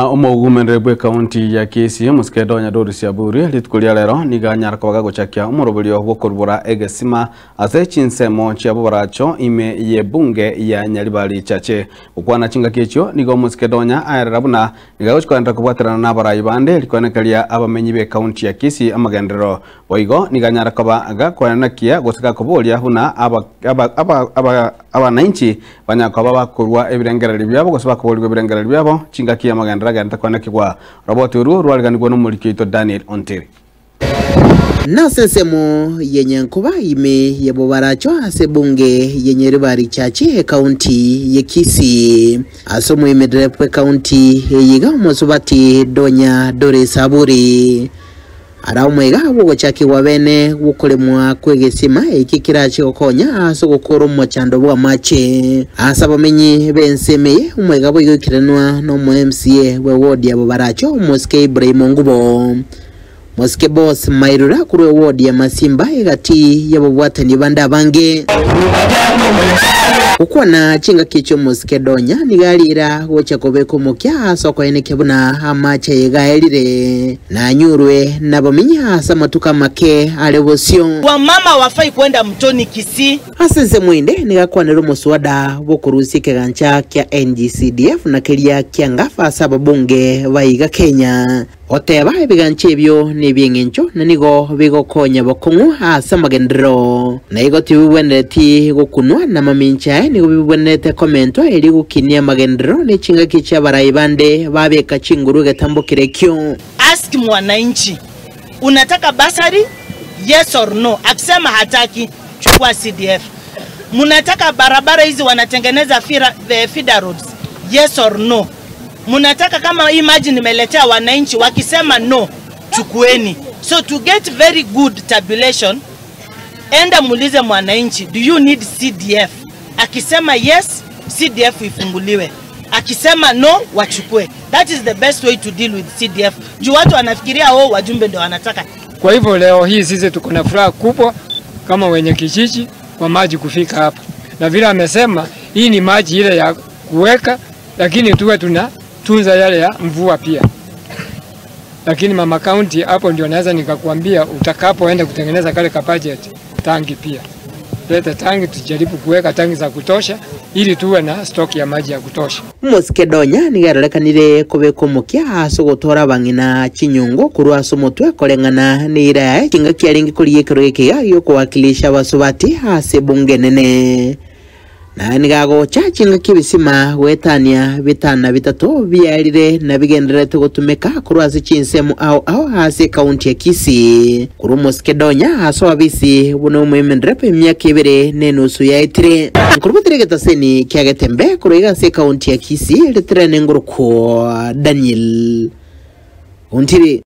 Umugumendere bwe county ya Kisii muskedo nyadori siaburi litkulia lero niga nyarakawaga gochakia umurobulio gwokorubura egesima ase chinsemo chiabo baracho ime ye bunge ya Nyaribari chache ukwana chinga kicho nigo muskedonya ayarabuna niga gochkwanda kubwaterana na barayi bande likonekalia abamenyi be county ya Kisii amagendero boigo niga nyarakaba aga kwanakia gosaka kubolia huna abananchi banyakaba bakurwa ebirengereri byabo gosaba kubolwa ebirengereri byabo chinga kia magandero ganta kwa nakigwa roboti uru rwaliganirwa n'umurikito Daniel Onteri nasensemo yenye nkuba ime yabo baracho ase bunge yenye Nyaribari chache county ya Kisii asomo imedere county yiga musubati donya dore saburi aramwega wogochaki wabene gukolemwa kwegesima ikikirachi okonya aso gukoro mochando bwa mache asabamenyi bensemeye umwega bwigikiranwa no mu MCA we ward ya baracho Moske Ibrahim Ngubo Moske Boss Mairura kuri ward ya Masimba igati yabobwatani banda bange ukwana chinga kicho muskedonya nigalira gochakobeko mukya soko enekebuna amache yegaelire na nyurwe nabaminya samatuka make alebosio wa mama wafai kwenda mtoni Kisii asese mwinde nigakwanero muswada bokurusike gancha kya NGCDF na kelia kyangafa sababunge baiga Kenya oteba ebiganche ebyo nebyengencho nanigo bigokonya bokongu asamagendero na igoti bibweneti gokunwa na mamincha nigo bibwenete komento eri gukinia magendero ne chinga kicha barayi bande babeka chinguru getambukire kyo. Ask mwananchi unataka basari yes or no, akisema hataki chukua CDF. Munataka barabara hizi wanatengeneza feeder roads yes or no. Munataka kama imagine nimeletea wananchi wakisema no chukueni. So to get very good tabulation enda muulize mwananchi do you need CDF. Akisema yes CDF ifunguliwe, akisema no wachukue. That is the best way to deal with CDF. Juu watu wanafikiria wajumbe ndio wanataka. Kwa hivyo leo hii sisi tuko na furaha kubwa kama wenye kijiji kwa maji kufika hapa. Na vile amesema hii ni maji ile ya kuweka, lakini tuwe tunatunza yale ya mvua pia. Lakini mama county hapo ndio naweza nikakwambia utakapoenda kutengeneza kale ka budget tangi pia. Leta tangi tujaribu kuweka tangi za kutosha ili tuwe na stock ya maji ya kutosha. Muskedonya nigarekanire kobeko mukya asogotora bangina chinyungo kurwa somotwe kolengana nira kinga kyaringi kuliyekero yekiya yo kuwakilisha basubati ase bunge nene na nigago chinga kibisima wetania bitana bitatu byarire na bigenderete gutumeka kurwa ase chinsemu au ase county ya Kisii kuru Muskedonya aso abisi buno mwemendere pe myaka ibere nenusu ya itire kurubutere getaseni kyagetembe kuruga ase county ya Kisii letrene nguruko Daniel Ontiri.